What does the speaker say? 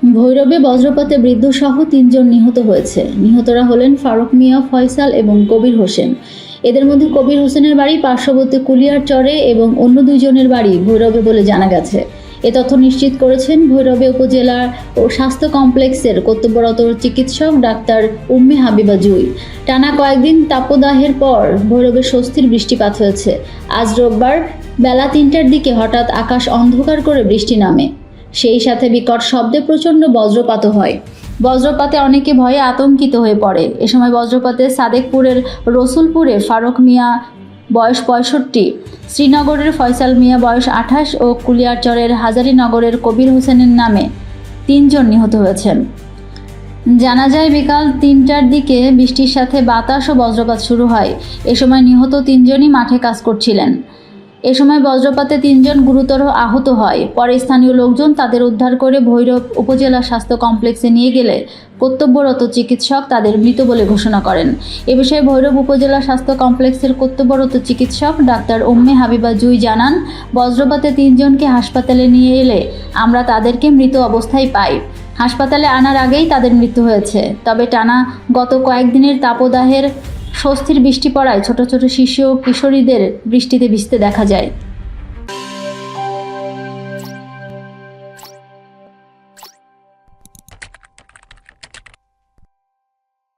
ভৈরবে বজ্রপাতে বৃদ্ধসহ ৩ জন নিহত হয়েছে। নিহতরা হলেন ফারুক মিয়া, ফয়সাল এবং কবির হোসেন। এদের মধ্যে কবির হোসেনের বাড়ি পার্শ্ববর্তী কুলিয়ারচরে এবং অন্য ২ জনের বাড়ি ভৈরবে বলে জানা গেছে। এ তথ্য নিশ্চিত করেছেন ভৈরবে উপজেলা ও স্বাস্থ্য কমপ্লেক্সের কর্তব্যরত চিকিৎসক ডাক্তার উম্মে হাবিবা জুই। টানা কয়েকদিন তাপদাহের পর ভৈরবে স্বস্তির বৃষ্টিপাত হয়েছে। আজ রোববার বেলা ৩টার দিকে হঠাৎ আকাশ অন্ধকার করে বৃষ্টি নামে। সেই সাথে বিকট শব্দে প্রচণ্ড বজ্রপাতও হয়। বজ্রপাতে অনেকে ভয়ে আতঙ্কিত হয়ে পড়ে। এ সময় বজ্রপাতে সাদেকপুরের রসুলপুরে ফারুক মিয়া বয়স ৬৫, শ্রীনগরের ফয়সাল মিয়া বয়স ২৮ ও কুলিয়ারচরের হাজারীনগরের কবির হোসেনের নামে ৩ জন নিহত হয়েছেন। জানা যায় বিকাল ৩টার দিকে বৃষ্টির সাথে বাতাস ও বজ্রপাত শুরু হয়। এ সময় নিহত ৩ জনই মাঠে কাজ করছিলেন। এ সময় বজ্রপাতে ৩ জন গুরুতর আহত হয়। পরে স্থানীয় লোকজন তাদের উদ্ধার করে ভৈরব উপজেলা স্বাস্থ্য কমপ্লেক্সে নিয়ে গেলে কর্তব্যরত চিকিৎসক তাদের মৃত বলে ঘোষণা করেন। এ বিষয়ে ভৈরব উপজেলা স্বাস্থ্য কমপ্লেক্সের কর্তব্যরত চিকিৎসক ডাক্তার উম্মে হাবিবা জুই জানান, বজ্রপাতে ৩ জনকে হাসপাতালে নিয়ে এলে আমরা তাদেরকে মৃত অবস্থায় পাই। হাসপাতালে আনার আগেই তাদের মৃত্যু হয়েছে। তবে টানা গত কয়েকদিনের তাপদাহের স্বস্তির বৃষ্টি পড়ায় ছোট ছোট শিশু ও কিশোরীদের বৃষ্টিতে ভিজতে দেখা যায়।